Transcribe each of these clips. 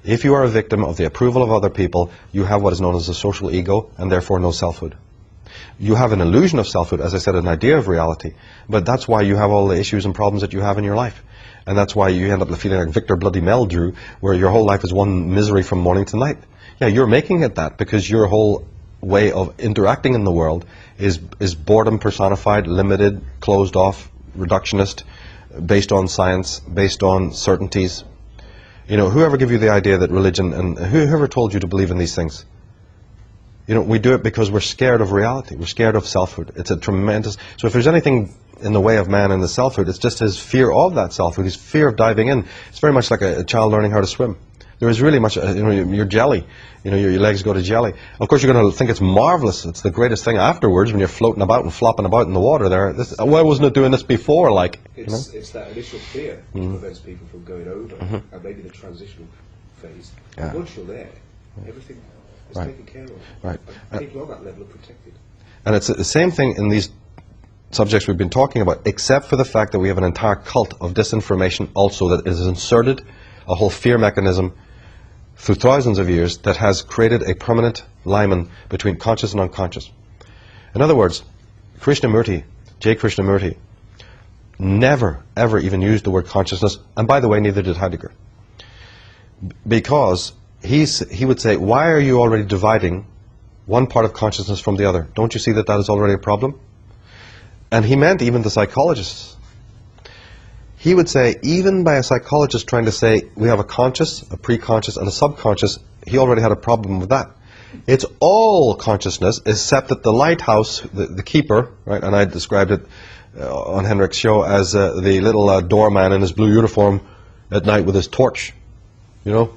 If you are a victim of the approval of other people, you have what is known as a social ego, and therefore no selfhood. You have an illusion of selfhood, as I said, an idea of reality, but that's why you have all the issues and problems that you have in your life. And that's why you end up feeling like Victor Bloody Meldrew, where your whole life is one misery from morning to night. Yeah, you're making it that because your whole way of interacting in the world is boredom personified, limited, closed off, reductionist, based on science, based on certainties. You know, whoever gave you the idea that religion, and whoever told you to believe in these things? You know, we do it because we're scared of reality. We're scared of selfhood. It's a tremendous... So if there's anything in the way of man in the selfhood, it's just his fear of that selfhood, his fear of diving in. It's very much like a child learning how to swim. There is really much, you know, you're jelly. You know, your legs go to jelly. Of course, you're going to think it's marvelous. It's the greatest thing afterwards when you're floating about and flopping about in the water there. Why wasn't it doing this before, like? It's that initial fear that prevents people from going over, and maybe the transitional phase. Yeah. And once you're there, everything is taken care of. Right. And people on that level are protected. And it's the same thing in these subjects we've been talking about, except for the fact that we have an entire cult of disinformation also that is inserted, a whole fear mechanism through thousands of years that has created a permanent liman between conscious and unconscious. In other words, Krishnamurti, J. Krishnamurti, never, ever even used the word consciousness, and by the way, neither did Heidegger. Because he would say, why are you already dividing one part of consciousness from the other? Don't you see that that is already a problem? And he meant even the psychologists. He would say, even by a psychologist trying to say, we have a conscious, a pre-conscious, and a subconscious, he already had a problem with that. It's all consciousness, except that the lighthouse, the keeper, right, and I described it on Henrik's show as the little doorman in his blue uniform at night with his torch, you know?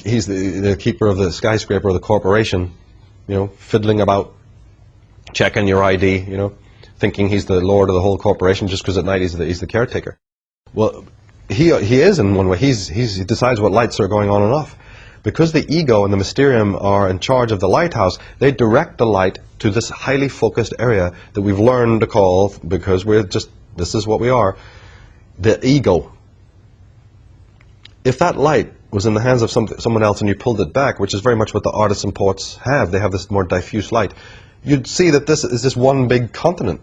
He's the keeper of the skyscraper of the corporation, you know, fiddling about, checking your ID, you know, thinking he's the lord of the whole corporation just because at night he's the caretaker. Well, he is in one way. He decides what lights are going on and off. Because the ego and the Mysterium are in charge of the lighthouse, they direct the light to this highly focused area that we've learned to call, because we're just, this is what we are, the ego. If that light was in the hands of someone else and you pulled it back, which is very much what the artists and poets have, they have this more diffuse light, you'd see that this is this one big continent.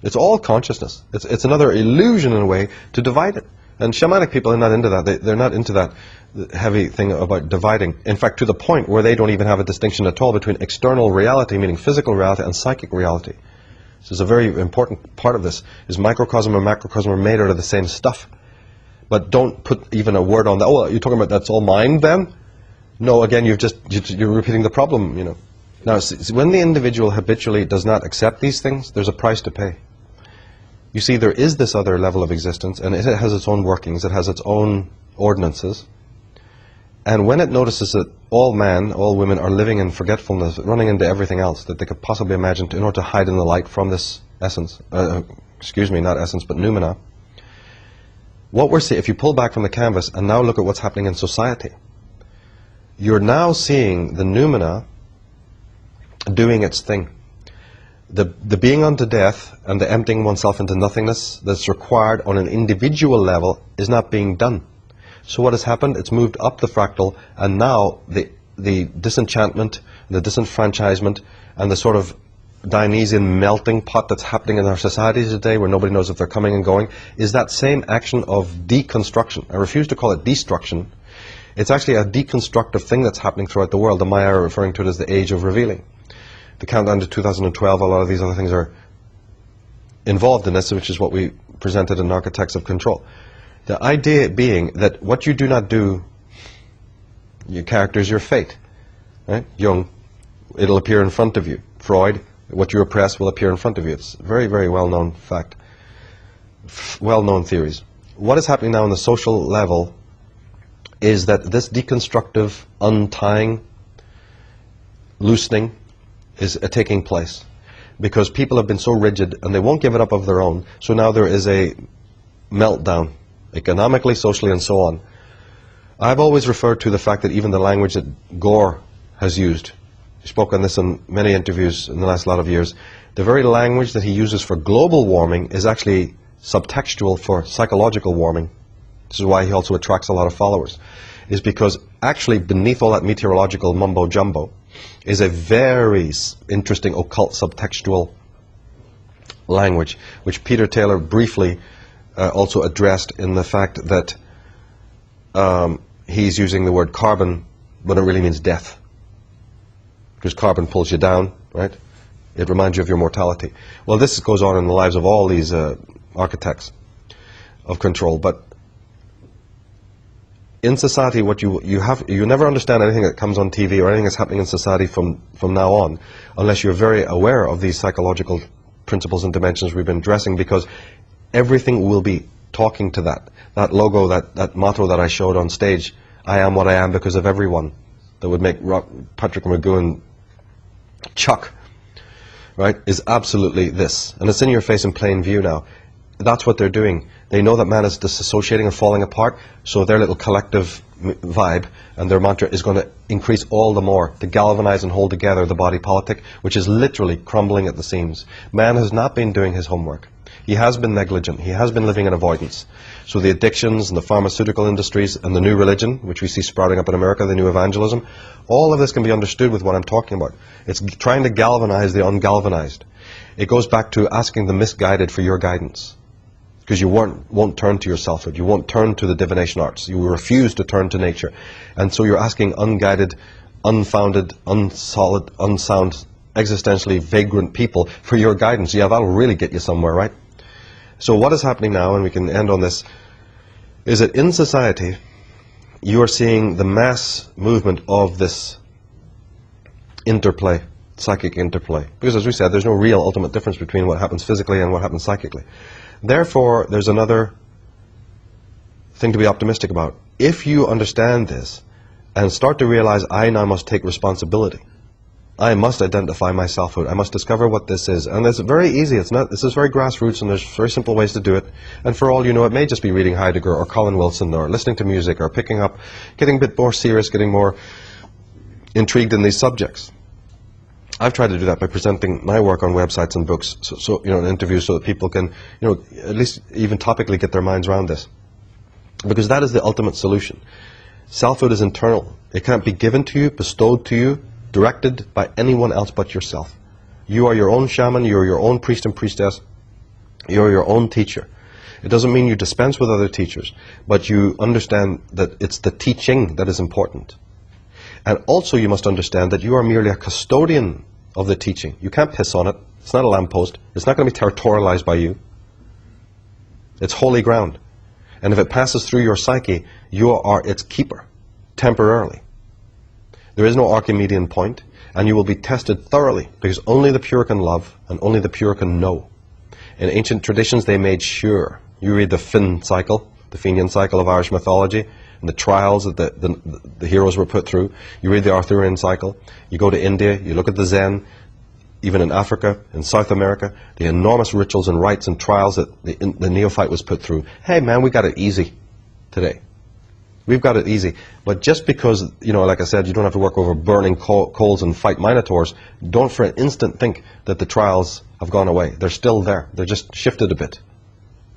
It's all consciousness. It's another illusion in a way to divide it. And shamanic people are not into that. They're not into that heavy thing about dividing. In fact, to the point where they don't even have a distinction at all between external reality, meaning physical reality, and psychic reality. This is a very important part of this, is microcosm and macrocosm are made out of the same stuff. But don't put even a word on that. Oh, you're talking about that's all mind then? No, again, you're repeating the problem, you know. Now, when the individual habitually does not accept these things, there's a price to pay. You see, there is this other level of existence, and it has its own workings, it has its own ordinances. And when it notices that all men, all women are living in forgetfulness, running into everything else that they could possibly imagine in order to hide in the light from this essence, excuse me, not essence, but noumena, what we're seeing, if you pull back from the canvas and now look at what's happening in society, you're now seeing the noumena doing its thing. The being unto death and the emptying oneself into nothingness that's required on an individual level is not being done. So what has happened? It's moved up the fractal, and now the disenchantment, the disenfranchisement, and the sort of Dionysian melting pot that's happening in our societies today, where nobody knows if they're coming and going, is that same action of deconstruction. I refuse to call it destruction. It's actually a deconstructive thing that's happening throughout the world. The Maya are referring to it as the age of revealing. The countdown to 2012, a lot of these other things are involved in this, which is what we presented in Architects of Control. The idea being that what you do not do, your character is your fate. Right? Jung, it'll appear in front of you. Freud, what you oppress will appear in front of you. It's a very, very well-known fact. Well-known theories. What is happening now on the social level is that this deconstructive untying, loosening, is taking place. Because people have been so rigid and they won't give it up of their own, so now there is a meltdown, economically, socially, and so on. I've always referred to the fact that even the language that Gore has used, he spoke on this in many interviews in the last lot of years, the very language that he uses for global warming is actually subtextual for psychological warming. This is why he also attracts a lot of followers, is because actually beneath all that meteorological mumbo-jumbo is a very interesting occult subtextual language, which Peter Taylor briefly also addressed in the fact that he's using the word carbon when it really means death. Because carbon pulls you down, right? It reminds you of your mortality. Well, this goes on in the lives of all these architects of control. But in society, what you never understand anything that comes on TV or anything that's happening in society from now on, unless you're very aware of these psychological principles and dimensions we've been addressing, because everything will be talking to that. That logo, that motto that I showed on stage, I am what I am because of everyone, that would make Patrick McGowan chuck, right, is absolutely this. And it's in your face in plain view now. That's what they're doing. They know that man is disassociating and falling apart, so their little collective vibe and their mantra is going to increase all the more to galvanize and hold together the body politic, which is literally crumbling at the seams. Man has not been doing his homework. He has been negligent. He has been living in avoidance. So the addictions and the pharmaceutical industries and the new religion, which we see sprouting up in America, the new evangelism, all of this can be understood with what I'm talking about. It's trying to galvanize the ungalvanized. It goes back to asking the misguided for your guidance. Because you won't turn to your selfhood. You won't turn to the divination arts. You refuse to turn to nature. And so you're asking unguided, unfounded, unsolid, unsound, existentially vagrant people for your guidance. Yeah, that'll really get you somewhere, right? So what is happening now, and we can end on this, is that in society you are seeing the mass movement of this interplay, psychic interplay. Because as we said, there's no real ultimate difference between what happens physically and what happens psychically. Therefore, there's another thing to be optimistic about. If you understand this and start to realize, I now must take responsibility. I must identify my selfhood. I must discover what this is. And it's very easy. This is very grassroots, and there's very simple ways to do it. And for all you know, it may just be reading Heidegger or Colin Wilson or listening to music or picking up, getting a bit more serious, getting more intrigued in these subjects. I've tried to do that by presenting my work on websites and books, so in interviews, so that people can, at least even topically get their minds around this. Because that is the ultimate solution. Selfhood is internal. It can't be given to you, bestowed to you, directed by anyone else but yourself. You are your own shaman, you're your own priest and priestess, you're your own teacher. It doesn't mean you dispense with other teachers, but you understand that it's the teaching that is important. And also you must understand that you are merely a custodian of the teaching. You can't piss on it. It's not a lamppost. It's not going to be territorialized by you. It's holy ground. And if it passes through your psyche, you are its keeper, temporarily. There is no Archimedean point, and you will be tested thoroughly, because only the pure can love, and only the pure can know. In ancient traditions, they made sure. You read the Finn cycle, the Fenian cycle of Irish mythology, and the trials that the heroes were put through. You read the Arthurian cycle. You go to India, you look at the Zen, even in Africa, in South America, the enormous rituals and rites and trials that the neophyte was put through. Hey man, we got it easy today. We've got it easy. But just because, like I said, you don't have to work over burning coals and fight minotaurs, don't for an instant think that the trials have gone away. They're still there. They're just shifted a bit.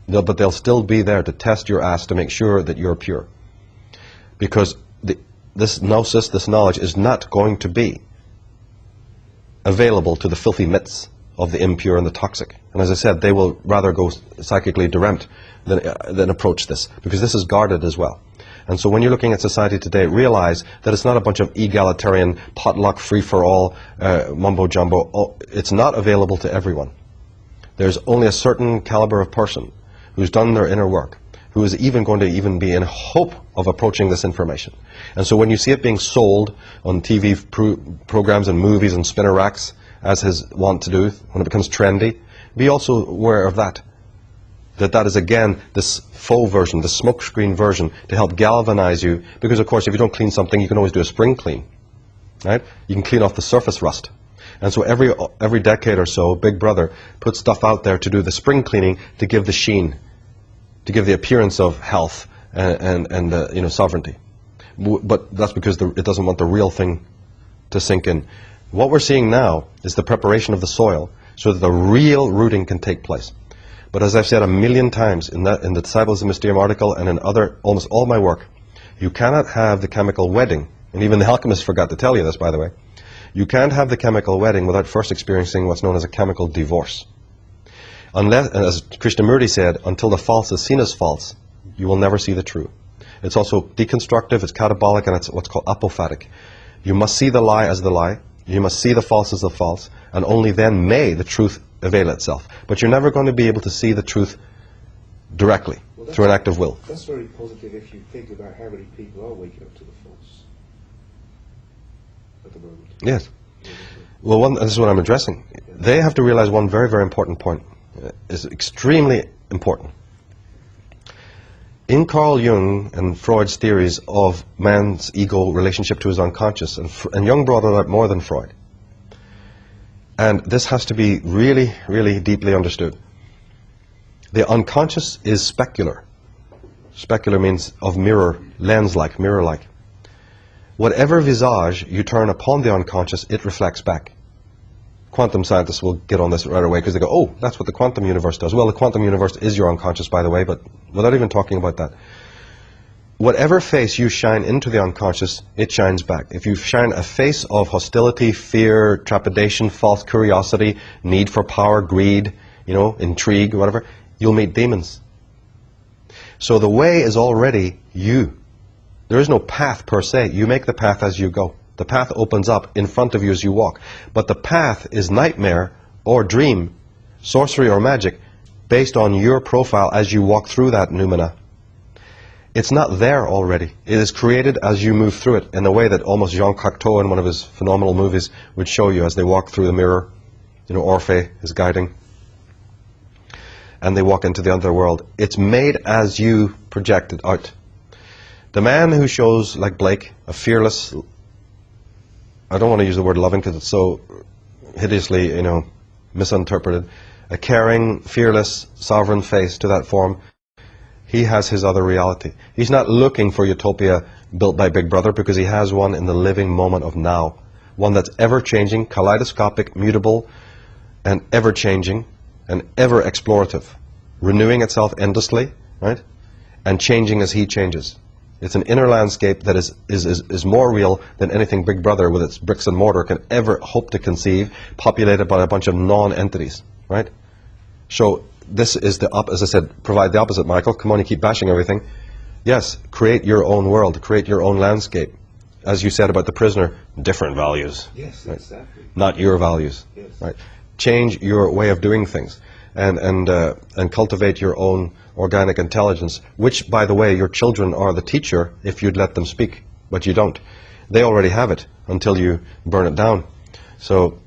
But they'll still be there to test your ass to make sure that you're pure. Because this gnosis, this knowledge, is not going to be available to the filthy myths of the impure and the toxic. And as I said, they will rather go psychically deranged than approach this, because this is guarded as well. And so when you're looking at society today, realize that it's not a bunch of egalitarian, potluck, free-for-all, mumbo-jumbo. It's not available to everyone. There's only a certain caliber of person who's done their inner work, who is even going to even be in hope of approaching this information. And so when you see it being sold on TV programs and movies and spinner racks, as his wont to do, when it becomes trendy, be also aware of that. That is again this faux version, the smokescreen version, to help galvanize you. Because of course, if you don't clean something, you can always do a spring clean, right? You can clean off the surface rust. And so every decade or so, Big Brother puts stuff out there to do the spring cleaning, to give the sheen, to give the appearance of health and sovereignty. But that's because it doesn't want the real thing to sink in. What we're seeing now is the preparation of the soil so that the real rooting can take place. But as I've said a million times in the Disciples of Mysterium article and in almost all my work, you cannot have the chemical wedding, and even the alchemists forgot to tell you this, by the way. You can't have the chemical wedding without first experiencing what's known as a chemical divorce. Unless, as Krishnamurti said, until the false is seen as false, you will never see the true. It's also deconstructive, it's catabolic, and it's what's called apophatic. You must see the lie as the lie, you must see the false as the false, and only then may the truth avail itself. But you're never going to be able to see the truth directly, through an act of will. That's very positive if you think about how many people are waking up to the false at the moment. Yes. Well, this is what I'm addressing. They have to realize one very, very important point. It's extremely important. In Carl Jung and Freud's theories of man's ego relationship to his unconscious, and Jung brought it out more than Freud, and this has to be really, really deeply understood. The unconscious is specular. Specular means of mirror, lens-like, mirror-like. Whatever visage you turn upon the unconscious, it reflects back. Quantum scientists will get on this right away because they go, oh, that's what the quantum universe does. Well, the quantum universe is your unconscious, by the way, but without even talking about that. Whatever face you shine into the unconscious, it shines back. If you shine a face of hostility, fear, trepidation, false curiosity, need for power, greed, intrigue, whatever, you'll meet demons. So the way is already you. There is no path per se. You make the path as you go. The path opens up in front of you as you walk. But the path is nightmare or dream, sorcery or magic, based on your profile as you walk through that noumena. It's not there already. It is created as you move through it in a way that almost Jean Cocteau in one of his phenomenal movies would show you as they walk through the mirror. Orphe is guiding. And they walk into the underworld. It's made as you project it out. The man who shows, like Blake, a fearless, I don't want to use the word loving because it's so hideously, misinterpreted, a caring, fearless, sovereign face to that form, he has his other reality. He's not looking for utopia built by Big Brother because he has one in the living moment of now. One that's ever-changing, kaleidoscopic, mutable, and ever-changing, and ever-explorative, renewing itself endlessly, right? And changing as he changes. It's an inner landscape that is more real than anything Big Brother with its bricks and mortar can ever hope to conceive, populated by a bunch of non-entities, right? So this is as I said, provide the opposite, Michael. Come on, you keep bashing everything. Yes, create your own world, create your own landscape. As you said about the prisoner, different values. Yes, right? Exactly. Not your values, yes. Right? Change your way of doing things, and cultivate your own organic intelligence, which, by the way, your children are the teacher if you'd let them speak, but you don't. They already have it until you burn it down. So,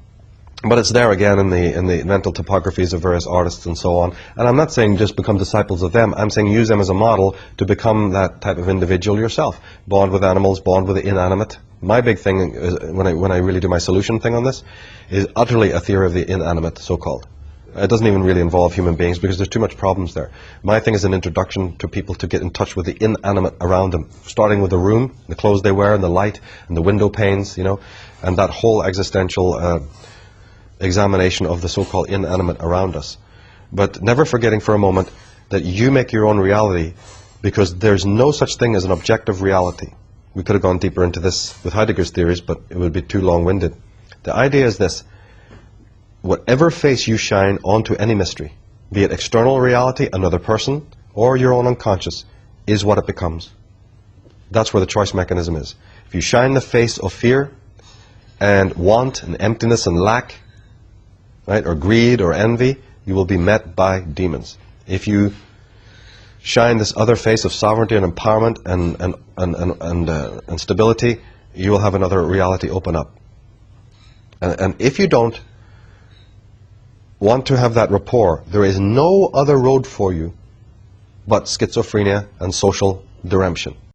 but it's there again in the mental topographies of various artists and so on. And I'm not saying just become disciples of them. I'm saying use them as a model to become that type of individual yourself. Bond with animals, bond with the inanimate. My big thing is, when I really do my solution thing on this, is utterly a theory of the inanimate, so-called. It doesn't even really involve human beings because there's too much problems there. My thing is an introduction to people to get in touch with the inanimate around them, starting with the room, the clothes they wear, and the light, and the window panes, and that whole existential examination of the so-called inanimate around us. But never forgetting for a moment that you make your own reality, because there's no such thing as an objective reality. We could have gone deeper into this with Heidegger's theories, but it would be too long-winded. The idea is this. Whatever face you shine onto any mystery, be it external reality, another person, or your own unconscious, is what it becomes. That's where the choice mechanism is. If you shine the face of fear and want and emptiness and lack, right, or greed or envy, you will be met by demons. If you shine this other face of sovereignty and empowerment and stability, you will have another reality open up. And if you don't want to have that rapport, there is no other road for you but schizophrenia and social deremption.